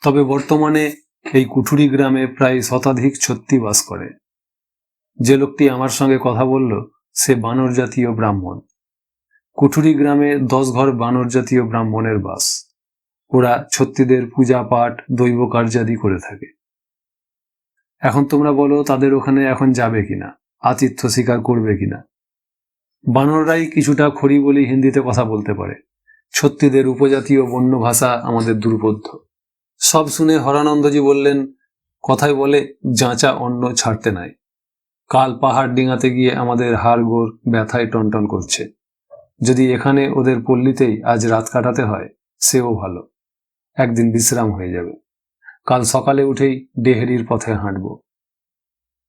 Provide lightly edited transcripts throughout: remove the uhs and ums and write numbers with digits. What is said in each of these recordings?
তবে বর্তমানে এই কুঠুরি গ্রামে প্রায় শতাধিক ছত্তি বাস করে। যে লোকটি আমার সঙ্গে কথা বলল সে বানর জাতীয় ব্রাহ্মণ। কুঠুরি গ্রামে 10 ঘর বানর জাতীয় ব্রাহ্মণের বাস। ওরা ছত্তিদের পূজা পাঠ দৈব কার্যাদি করে থাকে। এখন তোমরা বলো তাদের ওখানে এখন যাবে কিনা, আতিথ্য স্বীকার করবে কিনা। বানররাই কিছুটা খড়ি বলি হিন্দিতে কথা বলতে পারে। ছত্তিদের উপজাতীয় বন্য ভাষা আমাদের দুর্বোধ্য। সব শুনে হরানন্দজি বললেন, কথায় বলে যাঁচা অন্ন ছাড়তে নাই। কাল পাহাড় ডিঙাতে গিয়ে আমাদের হাড় গোড় ব্যথায় টনটন করছে। যদি এখানে ওদের পল্লীতেই আজ রাত কাটাতে হয় সেও ভালো, একদিন বিশ্রাম হয়ে যাবে। কাল সকালে উঠেই ডেহেরির পথে হাঁটব।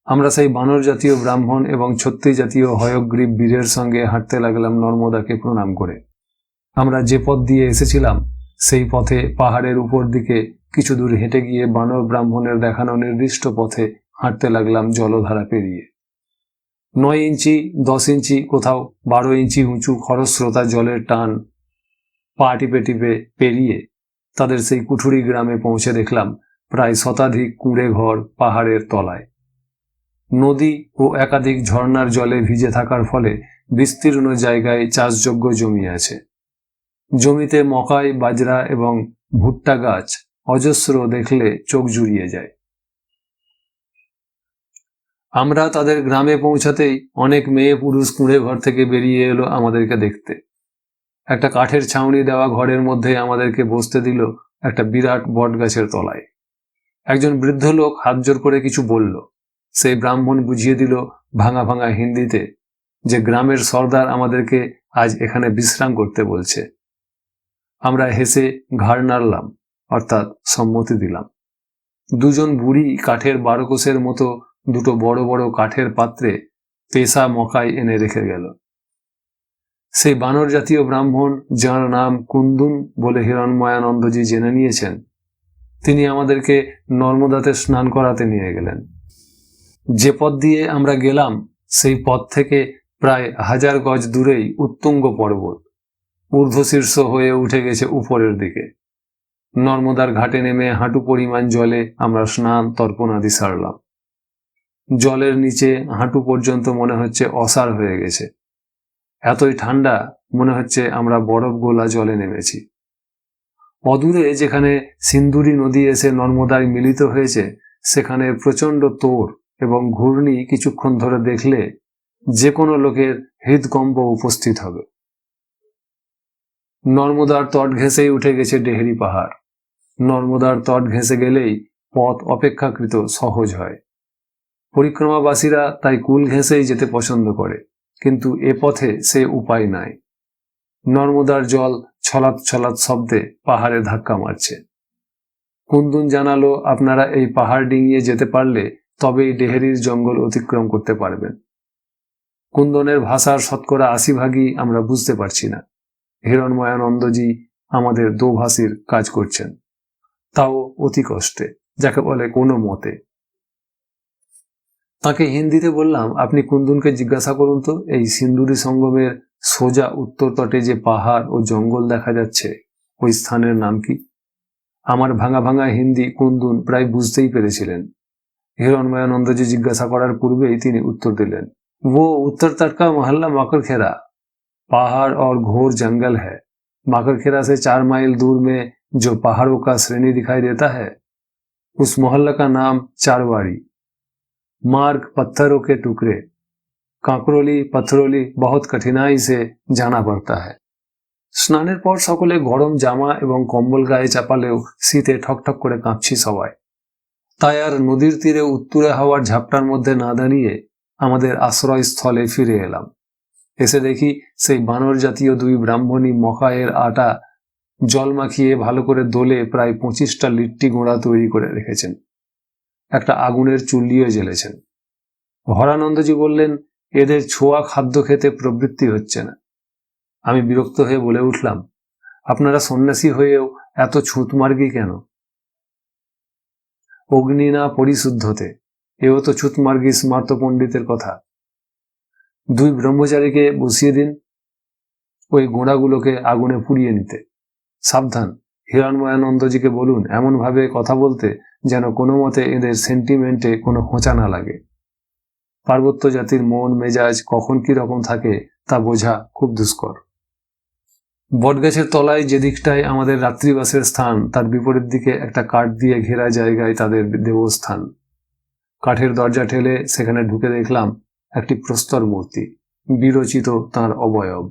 আমরা সেই বানর জাতীয় ব্রাহ্মণ এবং ছত্তি জাতীয় হয়গ্রীব বীরের সঙ্গে হাঁটতে লাগলাম নর্মদাকে প্রণাম করে। আমরা যে পথ দিয়ে এসেছিলাম সেই পথে পাহাড়ের উপর দিকে কিছু দূর হেঁটে গিয়ে বানর ব্রাহ্মণের দেখানো নির্দিষ্ট পথে হাঁটতে লাগলাম জলধারা পেরিয়ে। 9 ইঞ্চি 10 ইঞ্চি কোথাও 12 ইঞ্চি উঁচু খরস্রোতা জলের টান পা টিপে টিপে পেরিয়ে তাদের সেই কুঠুরি গ্রামে পৌঁছে দেখলাম প্রায় শতাধিক কুঁড়ে ঘর পাহাড়ের তলায়। নদী ও একাধিক ঝর্ণার জলে ভিজে থাকার ফলে বিস্তীর্ণ জায়গায় চাষযোগ্য জমি আছে। জমিতে মকাই, বাজরা এবং ভুট্টা গাছ অজস্র, দেখলে চোখ জুড়িয়ে যায়। আমরা তাদের গ্রামে পৌঁছাতেই অনেক মেয়ে পুরুষ কুঁড়ে ঘর থেকে বেরিয়ে এলো আমাদেরকে দেখতে। একটা কাঠের ছাউনি দেওয়া ঘরের মধ্যে আমাদেরকে বসতে দিল একটা বিরাট বট গাছের তলায়। একজন বৃদ্ধ লোক হাত জোর করে কিছু বলল। সেই ব্রাহ্মণ বুঝিয়ে দিল ভাঙা ভাঙা হিন্দিতে যে গ্রামের সর্দার আমাদেরকে আজ এখানে বিশ্রাম করতে বলছে। আমরা হেসে ঘাড় নাড়লাম, অর্থাৎ সম্মতি দিলাম। দুজন বুড়ি কাঠের 12 কোষের মতো দুটো বড় বড় কাঠের পাত্রে পেশা মকাই এনে রেখে গেল। সেই বানর জাতীয় ব্রাহ্মণ, যার নাম কুন্দুন বলে হিরণময়ানন্দজি জেনে নিয়েছেন, তিনি আমাদেরকে নর্মদাতে স্নান করাতে নিয়ে গেলেন। যে পথ দিয়ে আমরা গেলাম সেই পথ থেকে প্রায় 1000 গজ দূরেই উত্তুঙ্গ পর্বত ঊর্ধ্বশীর্ষ হয়ে উঠে গেছে উপরের দিকে। নর্মদার ঘাটে নেমে হাঁটু পরিমাণ জলে আমরা স্নান তর্পণাদি সারলাম। জলের নিচে হাঁটু পর্যন্ত মনে হচ্ছে অসাড় হয়ে গেছে। এতই ঠান্ডা, মনে হচ্ছে আমরা বরফ গোলা জলে নেমেছি। অদূরে যেখানে সিন্ধুরি নদী এসে নর্মদায় মিলিত হয়েছে সেখানে প্রচণ্ড তোড় এবং ঘূর্ণি কিছুক্ষণ ধরে দেখলে যে কোনো লোকের হৃদকম্প উপস্থিত হবে। নর্মদার তট ঘেঁষেই উঠে গেছে ডেহেরি পাহাড়। নর্মদার তট ঘেঁষে গেলেই পথ অপেক্ষাকৃত সহজ হয়। পরিক্রমাবাসীরা তাই কুল ঘেঁষেই যেতে পছন্দ করে, কিন্তু এ পথে সে উপায় নাই। নর্মদার জল ছলাৎ ছলাৎ শব্দে পাহাড়ে ধাক্কা মারছে। কুন্দুন জানালো, আপনারা এই পাহাড় ডিঙিয়ে যেতে পারলে তবেই ডেহেরির জঙ্গল অতিক্রম করতে পারবেন। কুন্দনের ভাষার 80% আমরা বুঝতে পারছি না। হিরণময়ানন্দজি আমাদের দোভাষীর কাজ করছেন, তাও অতি কষ্টে, যাকে বলে কোনো মতে। তাকে হিন্দিতে বললাম, আপনি কুন্দুনকে জিজ্ঞাসা করুন তো এই সিন্ধুরি সঙ্গমের সোজা উত্তর তটে যে পাহাড় ও জঙ্গল দেখা যাচ্ছে ওই স্থানের নাম কি? আমার ভাঙা ভাঙা হিন্দি কুন্দুন প্রায় বুঝতেই পেরেছিলেন। হিরণময়ানন্দজি জিজ্ঞাসা করার পূর্বেই তিনি উত্তর দিলেন, वो उत्तर तट का मोहल्ला माकड़खेड़ा, पहाड़ और घोर जंगल है। माकड़खेड़ा से 4 माइल दूर में जो पहाड़ों का श्रेणी दिखाई देता है उस मोहल्ला का नाम चारवाड़ी। मार्ग पत्थरों के टुकड़े, कांकरोली पत्थरोली बहुत कठिनाई से जाना पड़ता है। স্নানের পর সকলে গরম জামা এবং কম্বল গায়ে চাপালেও শীতে ঠকঠক করে কাঁপছি সবাই। তাই আর নদীর তীরে উত্তুরে হাওয়ার ঝাপটার মধ্যে না দাঁড়িয়ে আমাদের আশ্রয়স্থলে ফিরে এলাম। এসে দেখি সেই বানর জাতীয় 2 ব্রাহ্মণী মকাইয়ের আটা জল মাখিয়ে ভালো করে দোলে প্রায় 25টা লিট্টি গোড়া তৈরি করে রেখেছেন। একটা আগুনের চুল্লিও জ্বেলেছেন। হরানন্দজি বললেন, এদের ছোঁয়া খাদ্য খেতে প্রবৃত্তি হচ্ছে না। আমি বিরক্ত হয়ে বলে উঠলাম, আপনারা সন্ন্যাসী হয়েও এত ছুঁতমার্গী কেন? অগ্নি না পরিশুদ্ধতে, এও তো ছুঁতমার্গী স্মার্ত পণ্ডিতের কথা। 2 ব্রহ্মচারীকে বসিয়ে দিন ওই গোড়াগুলোকে আগুনে পুড়িয়ে নিতে। সাবধান, হিরণময়ানন্দজিকে বলুন এমনভাবে কথা বলতে যেন কোনো মতে এদের সেন্টিমেন্টে কোনো খোঁচা না লাগে। পার্বত্য জাতির মন মেজাজ কখন কি রকম থাকে তা বোঝা খুব দুষ্কর। বটগাছের তলায় যে দিকটায় আমাদের রাত্রিবাসের স্থান তার বিপরীত দিকে একটা কাঠ দিয়ে ঘেরা জায়গায় তাদের দেবস্থান। কাঠের দরজা ঠেলে সেখানে ঢুকে দেখলাম একটি প্রস্তর মূর্তি, বিরচিত তাঁর অবয়ব।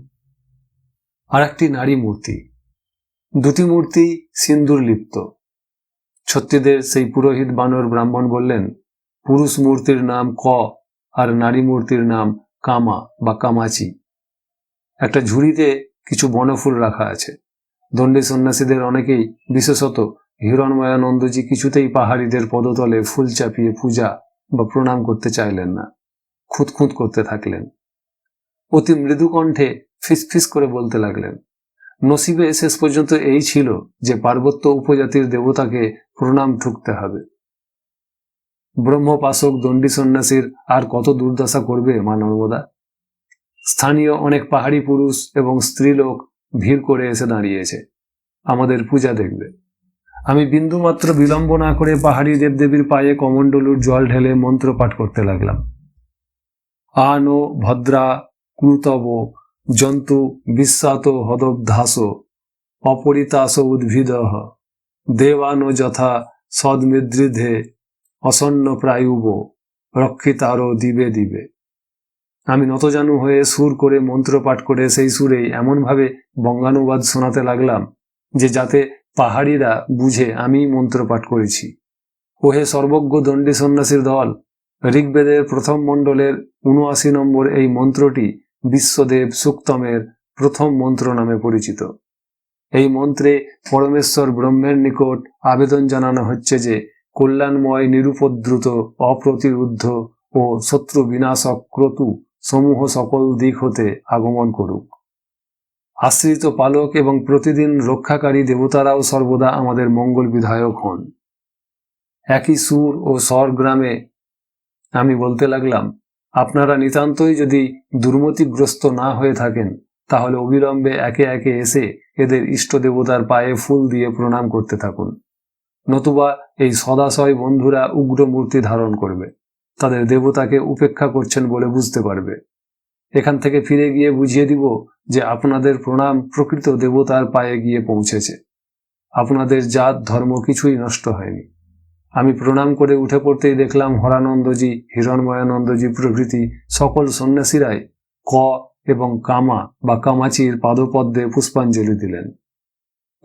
আর একটি নারী মূর্তি। দুটি মূর্তি সিন্দুর লিপ্ত। ছত্রীদের সেই পুরোহিত বানর ব্রাহ্মণ বললেন, পুরুষ মূর্তির নাম ক আর নারী মূর্তির নাম কামা বা কামাচি। একটা ঝুড়িতে কিছু বনফুল রাখা আছে। দণ্ডী সন্ন্যাসীদের অনেকেই, বিশেষত হিরণময়ানন্দজি, কিছুতেই পাহাড়িদের পদতলে ফুল চাপিয়ে পূজা বা প্রণাম করতে চাইলেন না। খুঁতখুঁত করতে থাকলেন। অতি মৃদু কণ্ঠে ফিসফিস করে বলতে লাগলেন। নসিবে শেষ পর্যন্ত এই ছিল যে পার্বত্য উপজাতির দেবতাকে প্রণাম ঠুকতে হবে। ব্রহ্মপাশক দণ্ডী সন্ন্যাসীর আর কত দুর্দশা করবে মা নর্মদা? স্থানীয় অনেক পাহাড়ি পুরুষ এবং স্ত্রীলোক ভিড় করে এসে দাঁড়িয়েছে আমাদের পূজা দেখবে। আমি বিন্দুমাত্র বিলম্ব না করে পাহাড়ি দেবদেবীর পায়ে কমণ্ডলুর জল ঢেলে মন্ত্র পাঠ করতে লাগলাম। আনো ভদ্রা ক্রুতব জন্তু বিশ্বাত হদবধাস অপরিতাস উদ্ভিদঃ দেবানো যথা সদমিদৃধে অসন্ন প্রায়ুব রক্ষিতারো দিবে দিবে। আমি নতজানু হয়ে সুর করে মন্ত্র পাঠ করে সেই সুরেই এমনভাবে বঙ্গানুবাদ শোনাতে লাগলাম যে যাতে পাহাড়িরা বুঝে আমি মন্ত্র পাঠ করেছি। ওহে সর্বজ্ঞ দণ্ডী সন্ন্যাসীর দল, ঋগ্বেদের প্রথম মণ্ডলের ৭৯ নম্বর এই মন্ত্রটি বিশ্বদেব সুক্তমের প্রথম মন্ত্র নামে পরিচিত। এই মন্ত্রে পরমেশ্বর ব্রহ্মের নিকট আবেদন জানানো হচ্ছে যে কল্যাণময়, নিরুপদ্রুত, অপ্রতিরুদ্ধ ও শত্রু বিনাশক ক্রতু সমূহ সকল দিক হতে আগমন করুক। আশ্রিত পালক এবং প্রতিদিন রক্ষাকারী দেবতারাও সর্বদা আমাদের মঙ্গল বিধায়ক হন। একই সুর ও স্বর গ্রামে আমি বলতে লাগলাম, আপনারা নিতান্তই যদি দুর্মতিগ্রস্ত না হয়ে থাকেন তাহলে অবিলম্বে একে একে এসে এদের ইষ্ট দেবতার পায়ে ফুল দিয়ে প্রণাম করতে থাকুন। নতুবা এই সদাশয় বন্ধুরা উগ্র মূর্তি ধারণ করবে, তাদের দেবতাকে উপেক্ষা করছেন বলে বুঝতে পারবে। এখান থেকে ফিরে গিয়ে বুঝিয়ে দিব যে আপনাদের প্রণাম প্রকৃত দেবতার পায়ে গিয়ে পৌঁছেছে। আপনাদের জাত ধর্ম কিছুই নষ্ট হয়নি। আমি প্রণাম করে উঠে পড়তেই দেখলাম হরানন্দজি, হিরণময়ানন্দজি প্রভৃতি সকল সন্ন্যাসীরাই ক এবং কামা বা কামাচির পাদপদ্মে পুষ্পাঞ্জলি দিলেন।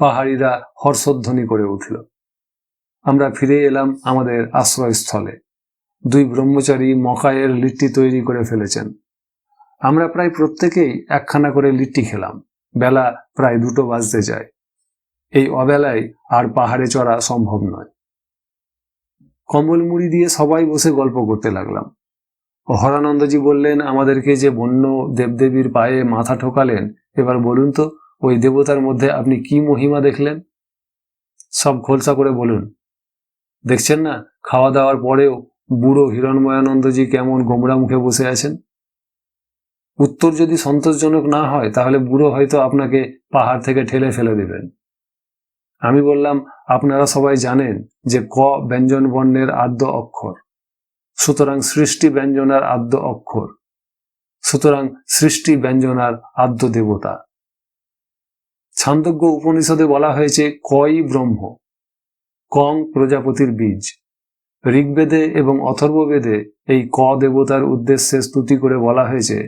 পাহাড়িরা হর্ষধ্বনি করে উঠল। আমরা ফিরে এলাম আমাদের আশ্রয়স্থলে। দুই ব্রহ্মচারী মকাইয়ের লিট্টি তৈরি করে ফেলেছেন। আমরা প্রায় প্রত্যেকেই একখানা করে লিট্টি খেলাম। বেলা প্রায় 2টো বাজতে যায়। এই অবেলায় আর পাহাড়ে চড়া সম্ভব নয়। কম্বল মুড়ি দিয়ে সবাই বসে গল্প করতে লাগলাম। হরানন্দজি বললেন, আমাদেরকে যে বন্য দেবদেবীর পায়ে মাথা ঠোকালেন, এবার বলুন তো ওই দেবতার মধ্যে আপনি কি মহিমা দেখলেন? সব খোলসা করে বলুন। দেখছেন না, খাওয়া দাওয়ার পরেও বুড়ো হিরণময়ানন্দজি কেমন গোমরা মুখে বসে আছেন। উত্তর যদি সন্তোষজনক না হয় তাহলে বুড়ো হয়তো আপনাকে পাহাড় থেকে ঠেলে ফেলে দেবেন। আমি বললাম, আপনারা সবাই জানেন যে ক ব্যঞ্জন বর্ণের আদ্য অক্ষর, সুতরাং সৃষ্টি ব্যঞ্জনার আদ্য অক্ষর, সুতরাং সৃষ্টি ব্যঞ্জনার আদ্য দেবতা। ছান্দোগ্য উপনিষদে বলা হয়েছে কই ব্রহ্ম, কং প্রজাপতির বীজ। ঋগ্বেদে এবং অথর্ববেদে এই ক দেবতার উদ্দেশ্যে স্তুতি করে বলা হয়েছে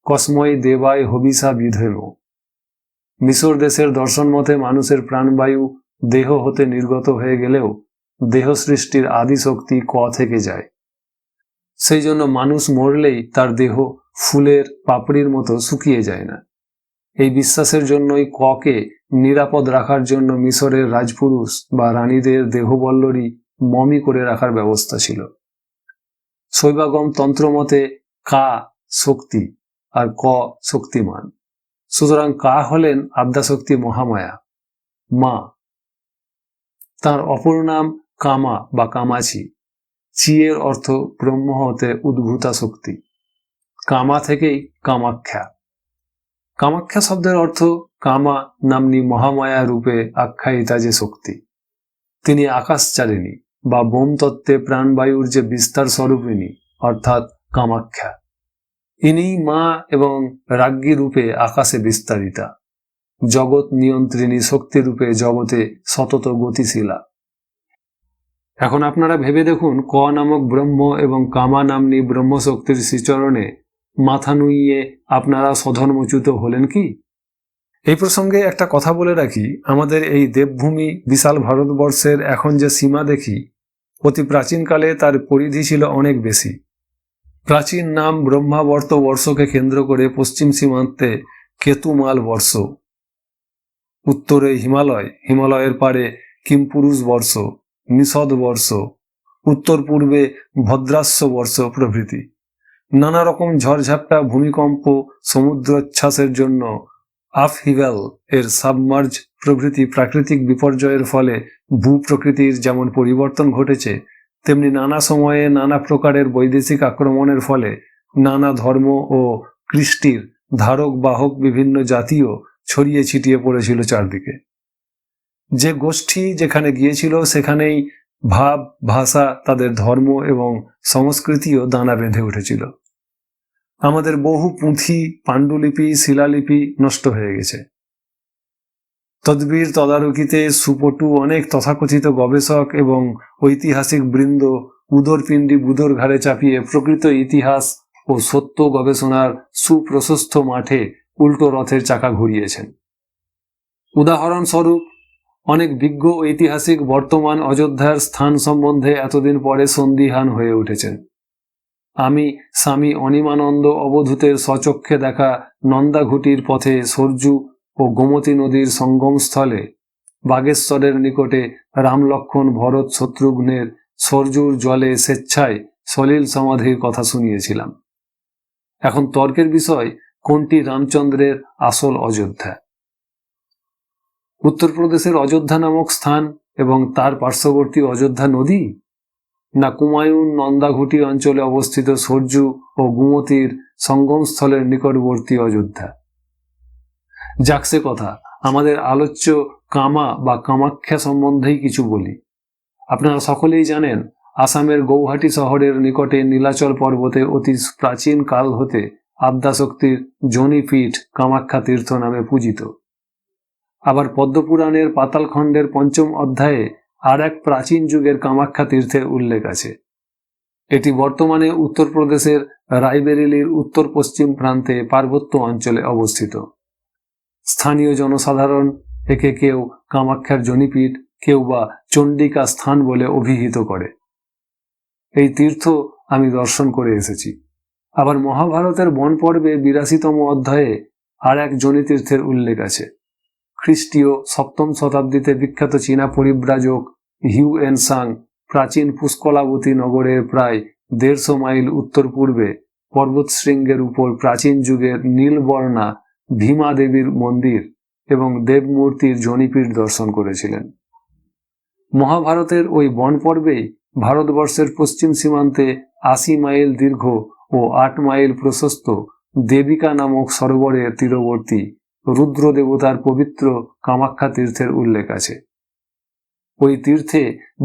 কসময় দেবায় হবিষা বিধেম। মিশর দেশের দর্শন মতে মানুষের প্রাণবায়ু দেহ হতে নির্গত হয়ে গেলেও দেহ সৃষ্টির আদি শক্তি ক থেকে যায়। সেই জন্য মানুষ মরলেই তার দেহ ফুলের পাপড়ির মতো শুকিয়ে যায় না। এই বিশ্বাসের জন্যই ককে নিরাপদ রাখার জন্য মিশরের রাজপুরুষ বা রানীদের দেহবল্লরী মমি করে রাখার ব্যবস্থা ছিল। শৈবাগম তন্ত্র মতে কা শক্তি আর ক শক্তিমান। সুতরাং কা হলেন আদ্যাশক্তি মহামায়া, মা। তার অপর নাম কামা বা কামাচি। চিয়ের অর্থ ব্রহ্ম হতে উদ্ভূতা শক্তি। কামা থেকেই কামাখ্যা। কামাখ্যা শব্দের অর্থ কামা নাম্নী মহামায়া রূপে আখ্যায়িতা যে শক্তি, তিনি আকাশচারিণী বা বোম তত্ত্বে প্রাণবায়ুর যে বিস্তার স্বরূপিণী অর্থাৎ কামাখ্যা। ইনি মা এবং রাজ্ঞী রূপে আকাশে বিস্তারিতা, জগৎ নিয়ন্ত্রিণী শক্তিরূপে জগতে সতত গতিশীলা। এখন আপনারা ভেবে দেখুন, ক নামক ব্রহ্ম এবং কামা নাম্নী ব্রহ্মশক্তির শ্রীচরণে মাথা নুইয়ে আপনারা স্বধর্মচ্যুত হলেন কি? এই প্রসঙ্গে একটা কথা বলে রাখি, আমাদের এই দেবভূমি বিশাল ভারতবর্ষের এখন যে সীমা দেখি, অতি প্রাচীনকালে তার পরিধি ছিল অনেক বেশি। প্রাচীন নাম ব্রহ্মাবর্ত বর্ষকে কেন্দ্র করে পশ্চিম সীমান্তে কেতুমাল বর্ষ, উত্তরে হিমালয়, হিমালয়ের পারে কিমপুরুষ বর্ষ, নিষদ বর্ষ, উত্তর পূর্বে ভদ্রাস্য বর্ষ প্রভৃতি। নানা রকম ঝড়ঝাপটা, ভূমিকম্প, সমুদ্রোচ্ছ্বাসের জন্য আপহিভ্যাল এর সাবমার্জ প্রভৃতি প্রাকৃতিক বিপর্যয়ের ফলে ভূপ্রকৃতির যেমন পরিবর্তন ঘটেছে, তেমনি নানা সময়ে নানা প্রকারের বৈদেশিক আক্রমণের ফলে নানা ধর্ম ও কৃষ্টির ধারক বাহক বিভিন্ন জাতীয় ছড়িয়ে ছিটিয়ে পড়েছিল চারদিকে। যে গোষ্ঠী যেখানে গিয়েছিল সেখানেই ভাব, ভাষা, তাদের ধর্ম এবং সংস্কৃতিও দানা বেঁধে উঠেছিল। আমাদের বহু পুঁথি, পাণ্ডুলিপি, শিলালিপি নষ্ট হয়ে গেছে। তদ্বির তদারকিতে সুপটু অনেক তথাকথিত গবেষক এবং ঐতিহাসিক বৃন্দ উদরপিণ্ডি বুদর ঘাড়ে চাপিয়ে প্রকৃত ইতিহাস ও সত্য গবেষণার সুপ্রশস্ত মাঠে উল্টো রথের চাকা ঘুরিয়েছেন। উদাহরণস্বরূপ, অনেক বিজ্ঞ ঐতিহাসিক বর্তমান অযোধ্যার স্থান সম্বন্ধে এতদিন পরে সন্দিহান হয়ে উঠেছেন। আমি স্বামী অনিমানন্দ অবধূতের স্বচক্ষে দেখা নন্দাঘুটির পথে সরজু ও গোমতী নদীর সঙ্গমস্থলে বাগেশ্বরের নিকটে রামলক্ষণ ভরত শত্রুঘ্নের সরজুর জলে স্বেচ্ছায় সলিল সমাধির কথা শুনিয়েছিলাম। এখন তর্কের বিষয়, কোনটি রামচন্দ্রের আসল অযোধ্যা? উত্তরপ্রদেশের অযোধ্যা নামক স্থান এবং তার পার্শ্ববর্তী অযোধ্যা নদী, না কুমায়ুন নন্দাঘুটি অঞ্চলে অবস্থিত সরজু ও গোমতীর সঙ্গমস্থলের নিকটবর্তী অযোধ্যা? যাক সে কথা, আমাদের আলোচ্য কামা বা কামাখ্যা সম্বন্ধেই কিছু বলি। আপনারা সকলেই জানেন, আসামের গৌহাটি শহরের নিকটে নীলাচল পর্বতে অতি প্রাচীন কাল হতে আদ্যাশক্তির যোনিপীঠ কামাখ্যা তীর্থ নামে পূজিত। আবার পদ্মপুরাণের পাতালখণ্ডের ৫ম অধ্যায়ে আর এক প্রাচীন যুগের কামাখ্যা তীর্থের উল্লেখ আছে। এটি বর্তমানে উত্তরপ্রদেশের রায়বেরেলির উত্তর পশ্চিম প্রান্তে পার্বত্য অঞ্চলে অবস্থিত। স্থানীয় জনসাধারণ একে কেউ কামাখ্যার যোনিপীঠ, কেউ বা চণ্ডিকা স্থান বলে অভিহিত করে। এই তীর্থ আমি দর্শন করে এসেছি। আবার মহাভারতের বন পর্বে ৮২তম অধ্যায়ে আর এক যোনিতীর্থের উল্লেখ আছে। খ্রিস্টীয় ৭ম শতাব্দীতে বিখ্যাত চীনা পরিব্রাজক হিউয়েনসাং প্রাচীন পুষ্কলাবতী নগরের প্রায় ১৫০ মাইল উত্তর পূর্বে পর্বতশৃঙ্গের উপর প্রাচীন যুগের নীলবর্ণা ভীমা দেবীর মন্দির এবং দেবমূর্তির যোনিপীঠ দর্শন করেছিলেন। মহাভারতের ওই বন পর্বেই ভারতবর্ষের পশ্চিম সীমান্তে ৮০ মাইল দীর্ঘ ও ৮ মাইল প্রশস্ত দেবিকা নামক সরোবরের তীরবর্তী রুদ্র দেবতার পবিত্র কামাখ্যা তীর্থের উল্লেখ আছে। ওই তীর্থে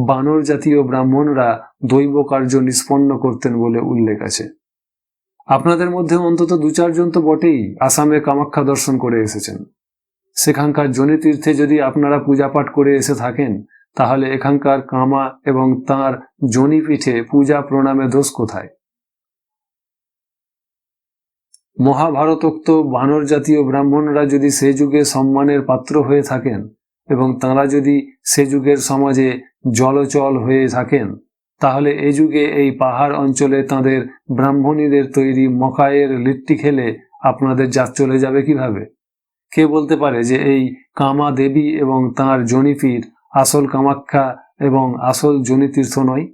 বানর জাতীয় ব্রাহ্মণরা দৈব কার্য নিষ্পন্ন করতেন বলে উল্লেখ আছে। আপনাদের মধ্যে অন্তত ২-৪ জন তো বটেই আসামে কামাখ্যা দর্শন করে এসেছেন। সেখানকার যোনিতীর্থে যদি আপনারা পূজাপাঠ করে এসে থাকেন, তাহলে এখানকার কামা এবং তাঁর যোনিপীঠে পূজা প্রণামে দোষ কোথায়? মহাভারতোক্ত বানর জাতীয় ব্রাহ্মণরা যদি সে যুগে সম্মানের পাত্র হয়ে থাকেন এবং তাঁরা যদি সে যুগের সমাজে জলচল হয়ে থাকেন, তাহলে এ যুগে এই পাহাড় অঞ্চলে তাঁদের ব্রাহ্মণীদের তৈরি মকাইয়ের লিট্টি খেলে আপনাদের জাত চলে যাবে কিভাবে? কে বলতে পারে যে এই কামা দেবী এবং তাঁর যোনিপীঠ আসল কামাখ্যা এবং আসল যোনিতীর্থ নয়?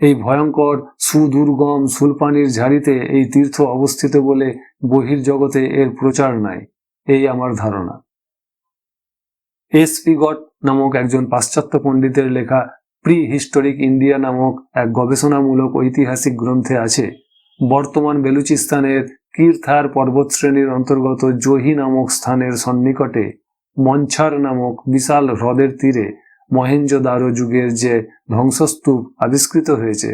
এই ভয়ঙ্কর সুদুর্গম সুলপানির ঝাড়িতে এই তীর্থ অবস্থিত বলে বহির্জগতে এর প্রচার নাই, এই আমার ধারণা। এস.পি. গট নামক একজন পাশ্চাত্য পণ্ডিতের লেখা প্রি হিস্টোরিক ইন্ডিয়া নামক এক গবেষণামূলক ঐতিহাসিক গ্রন্থে আছে, বর্তমান বেলুচিস্তানের কীর্থার পর্বতশ্রেণীর অন্তর্গত জোহি নামক স্থানের সন্নিকটে মঞ্ছার নামক বিশাল হ্রদের তীরে মহেঞ্জোদারো যুগের যে ধ্বংসস্তূপ আবিষ্কৃত হয়েছে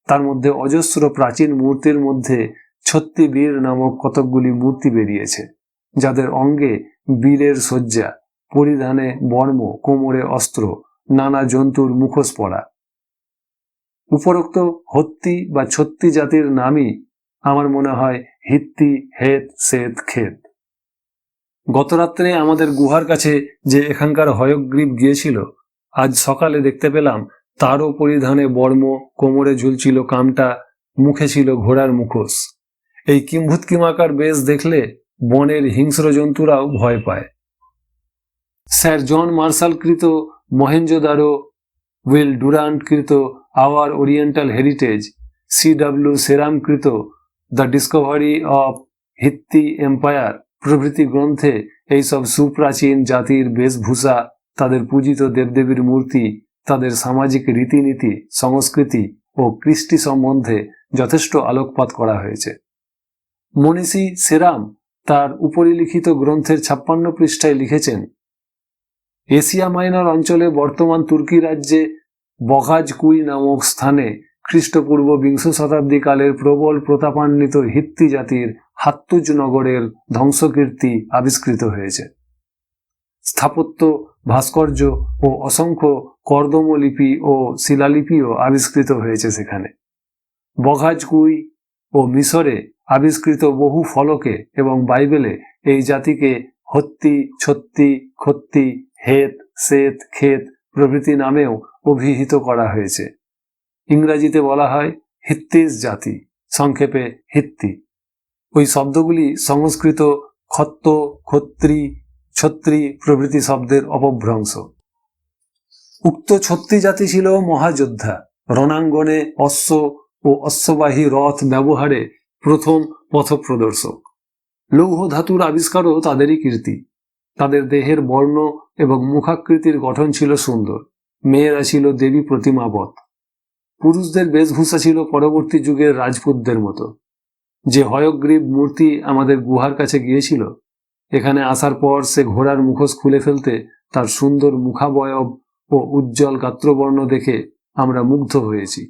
তার মধ্যে অজস্র প্রাচীন মূর্তির মধ্যে ছত্তিবীর নামক কতকগুলি মূর্তি বেরিয়েছে, যাদের অঙ্গে বীরের সজ্জা, পরিধানে বর্ম, কোমরে অস্ত্র, নানা জন্তুর মুখোশ পরা। উপরোক্ত হত্তি বা ছত্তি জাতির নামই আমার মনে হয় হিত্তি, হেত, সেত, খেত। গতরাত্রে আমাদের গুহার কাছে যে এখানকার হয়গ্রীব গিয়েছিল, আজ সকালে দেখতে পেলাম তারও পরিধানে বর্ম, কোমরে ঝুলছিল কামটা, মুখে ছিল ঘোড়ার মুখোশ। এই কিম্ভূতকিমাকার বেশ দেখলে বনের হিংস্র জন্তুরাও ভয় পায়। স্যার জন মার্শাল কৃত মহেঞ্জোদারো, উইল ডুরান্ট কৃত আওয়ার ওরিয়েন্টাল হেরিটেজ, CW সেরাম কৃত দ্য ডিসকভারি অফ হিত্তি এম্পায়ার প্রভৃতি গ্রন্থে এইসব সুপ্রাচীন জাতির বেশভূষা, তাদের পূজিত দেবদেবীর মূর্তি, তাদের সামাজিক রীতিনীতি, সংস্কৃতি ও কৃষ্টি সম্বন্ধে যথেষ্ট আলোকপাত করা হয়েছে। মনীষী সেরাম তার উপরিলিখিত গ্রন্থের 56 পৃষ্ঠায় লিখেছেন, এশিয়া মাইনর অঞ্চলে বর্তমান তুর্কি রাজ্যে বগাজকুই নামক স্থানে খ্রিস্টপূর্ব বিংশ শতাব্দী কালের প্রবল প্রতাপান্বিত হিত্তি জাতির হাত্তুজ নগরের ধ্বংসকীর্তি আবিষ্কৃত হয়েছে। স্থাপত্য, ভাস্কর্য ও অসংখ্য কর্দমলিপি ও শিলালিপিও আবিষ্কৃত হয়েছে সেখানে। বগাজকুই ও মিশরে আবিষ্কৃত বহু ফলকে এবং বাইবেলে এই জাতিকে হত্তি, ছত্তি, খত্তি, হেত, সেত, খেত প্রভৃতি নামেও অভিহিত করা হয়েছে। ইংরাজিতে বলা হয় হিত্তিস জাতি, সংক্ষেপে হিত্তি। ওই শব্দগুলি সংস্কৃত খত্ত, খত্রি, ছত্রি প্রভৃতি শব্দের অপভ্রংশ। উক্ত ছত্তি জাতি ছিল মহাযোদ্ধা, রণাঙ্গনে অশ্ব ও অশ্ববাহী রথ ব্যবহারে প্রথম পথপ্রদর্শক। লৌহ ধাতুর আবিষ্কারও তাদেরই কীর্তি। তাদের দেহের বর্ণ এবং মুখাকৃতির গঠন ছিল সুন্দর। মেয়েরা ছিল দেবী প্রতিমাবৎ। পুরুষদের বেশভূষা ছিল পরবর্তী যুগের রাজপুতদের মতো। যে হয়গ্রীব মূর্তি আমাদের গুহার কাছে গিয়েছিল, এখানে আসার পর সে ঘোড়ার মুখোশ খুলে ফেলতে তার সুন্দর মুখাবয়ব ও উজ্জ্বল গাত্রবর্ণ দেখে আমরা মুগ্ধ হয়েছি।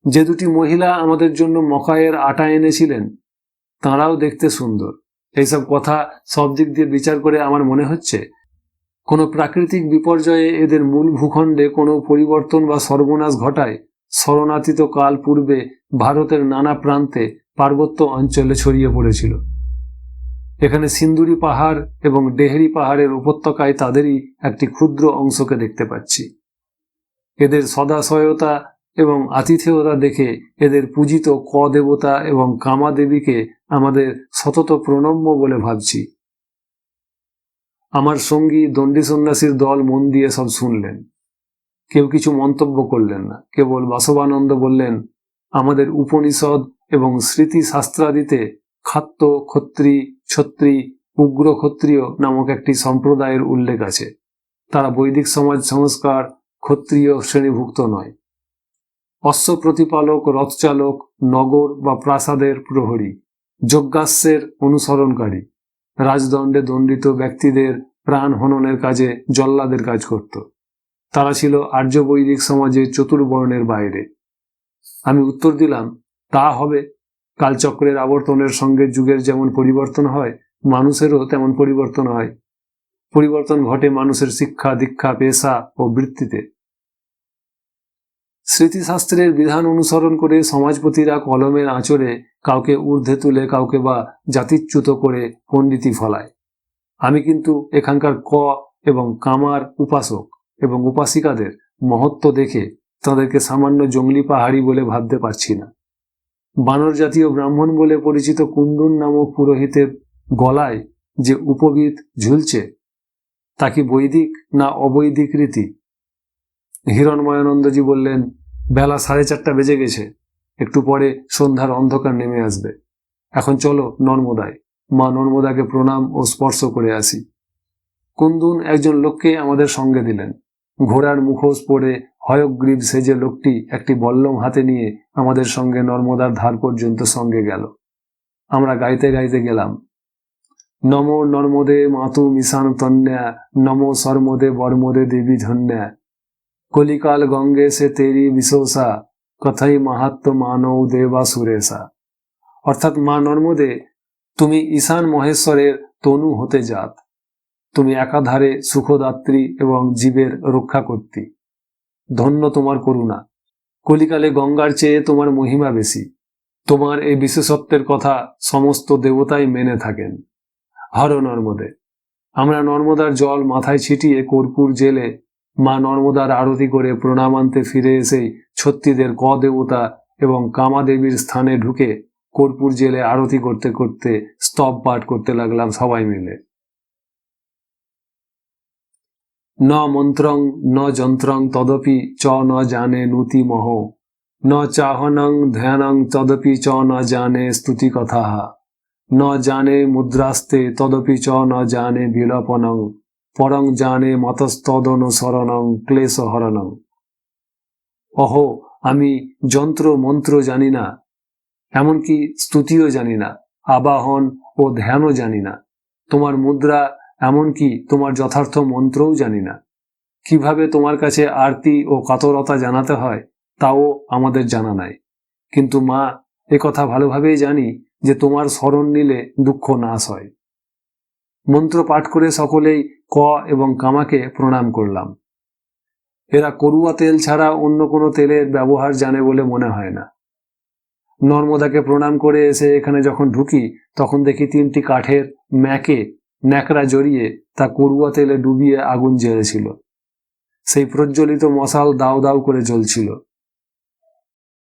যে দুটি মহিলা আমাদের জন্য মকাইয়ের আটা এনেছিলেন, তাঁরাও দেখতে সুন্দর। এইসব কথা সব দিক দিয়ে বিচার করে আমার মনে হচ্ছে কোনো প্রাকৃতিক বিপর্যয়ে এদের মূল ভূখণ্ডে কোনো পরিবর্তন বা সর্বনাশ ঘটায় শরণাতীত কাল পূর্বে ভারতের নানা প্রান্তে পার্বত্য অঞ্চলে ছড়িয়ে পড়েছিল। এখানে সিন্দুরি পাহাড় এবং ডেহরি পাহাড়ের উপত্যকায় তাদেরই একটি ক্ষুদ্র অংশকে দেখতে পাচ্ছি। এদের সদাশয়তা এবং আতিথেয়তা দেখে এদের পূজিত ক দেবতা এবং কামা দেবীকে আমাদের সতত প্রণম্য বলে ভাবছি। আমার সঙ্গী দণ্ডী সন্ন্যাসীর দল মন দিয়ে সব শুনলেন। কেউ কিছু মন্তব্য করলেন না। কেবল বাসবানন্দ বললেন, আমাদের উপনিষদ এবং স্মৃতি শাস্ত্রাদিতে খাত্য, ক্ষত্রি, ছত্রি, উগ্র ক্ষত্রিয় নামক একটি সম্প্রদায়ের উল্লেখ আছে। তারা বৈদিক সমাজ সংস্কার ক্ষত্রিয় শ্রেণীভুক্ত নয়। অশ্ব প্রতিপালক, রথচালক, নগর বা প্রাসাদের প্রহরী, যজ্ঞাশ্বের অনুসরণকারী, রাজদণ্ডে দণ্ডিত ব্যক্তিদের প্রাণ হননের কাজে জল্লাদের কাজ করত। তারা ছিল আর্য বৈদিক সমাজে চতুর্বর্ণের বাইরে। আমি উত্তর দিলাম, তা হবে। কালচক্রের আবর্তনের সঙ্গে যুগের যেমন পরিবর্তন হয়, মানুষেরও তেমন পরিবর্তন হয়। পরিবর্তন ঘটে মানুষের শিক্ষা, দীক্ষা, পেশা ও বৃত্তিতে। স্মৃতিশাস্ত্রের বিধান অনুসরণ করে সমাজপতিরা কলমের আঁচড়ে কাউকে ঊর্ধ্বে তুলে কাউকে বা জাতিচ্যুত করে পণ্ডিতি ফলায়। আমি কিন্তু এখানকার ক এবং কামার উপাসক এবং উপাসিকাদের মহত্ব দেখে তাদেরকে সামান্য জঙ্গলি পাহাড়ি বলে ভাবতে পারছি না। বানর জাতীয় ব্রাহ্মণ বলে পরিচিত কুন্দুন নামক পুরোহিতের গলায় যে উপবীত ঝুলছে, তা কি বৈদিক না অবৈদিক রীতি? হিরণময়ানন্দজি বললেন, বেলা 4:30 বেজে গেছে, একটু পরে সন্ধ্যার অন্ধকার নেমে আসবে। এখন চলো নর্মদায়, মা নর্মদাকে প্রণাম ও স্পর্শ করে আসি। কুন্দুন একজন লোককে আমাদের সঙ্গে দিলেন। ঘোড়ার মুখোশ পরে হয়গ্রীব সেজে লোকটি একটি বল্লম হাতে নিয়ে আমাদের সঙ্গে নর্মদার ধার পর্যন্ত সঙ্গে গেল। আমরা গাইতে গাইতে গেলাম, নমো নর্মদে মাতু মিশান তন্যা, নমো সর্মদে বর্মদে দেবী ধন্যা, কলিকাল গঙ্গে সে তেরি বিশোষা, কথাই মাহাত্ম মানৌ দেবা সুরেশা। অর্থাৎ মা নর্মদে, তুমি ঈশান মহেশ্বরের তনু হতে জাত, তুমি একাধারে সুখদাত্রী এবং জীবের রক্ষা কর্ত্রী। ধন্য তোমার করুণা, কলিকালে গঙ্গার চেয়ে তোমার মহিমা বেশি। তোমার এই বিশেষত্বের কথা সমস্ত দেবতাই মেনে থাকেন। হর নর্মদে। আমরা নর্মদার জল মাথায় ছিটিয়ে কর্পূর জেলে মা নর্মদার আরতি করে প্রণামান্তে ফিরে এসেই ছত্রীদের ক দেবতা এবং কামাদেবীর স্থানে ঢুকে কর্পূর জেলে আরতি করতে করতে স্তব পাঠ করতে লাগলাম সবাই মিলে। ন মন্ত্রং ন যন্ত্রং তদপি চ ন জানে নুতি মহ, ন চাহনং ধ্যানং তদপি চ ন জানে স্তুতি কথা, ন জানে মুদ্রাস্তে তদপি চ ন জানে বিলপনং, পরং জানে মতস্তদন শরণং ক্লেশ হরণং। অহো, আমি যন্ত্র মন্ত্র জানি না, এমনকি স্তুতিও জানি না, আবাহন ও ধ্যানও জানি না, তোমার মুদ্রা এমনকি তোমার যথার্থ মন্ত্রও জানি না। কিভাবে তোমার কাছে আরতি ও কাতরতা জানাতে হয় তাও আমাদের জানা নাই। কিন্তু মা, একথা ভালোভাবেই জানি যে তোমার স্মরণ নিলে দুঃখ নাশ হয়। মন্ত্র পাঠ করে সকলেই ক এবং কামাকে প্রণাম করলাম। এরা করুয়া তেল ছাড়া অন্য কোনো তেলের ব্যবহার জানে বলে মনে হয় না। নর্মদাকে প্রণাম করে এসে এখানে যখন ঢুকি তখন দেখি 3টি কাঠের ম্যাকে ন্যাকড়া জড়িয়ে তা করুয়া তেলে ডুবিয়ে আগুন জ্বেলেছিল। সেই প্রজ্বলিত মশাল দাউ দাউ করে জ্বলছিল।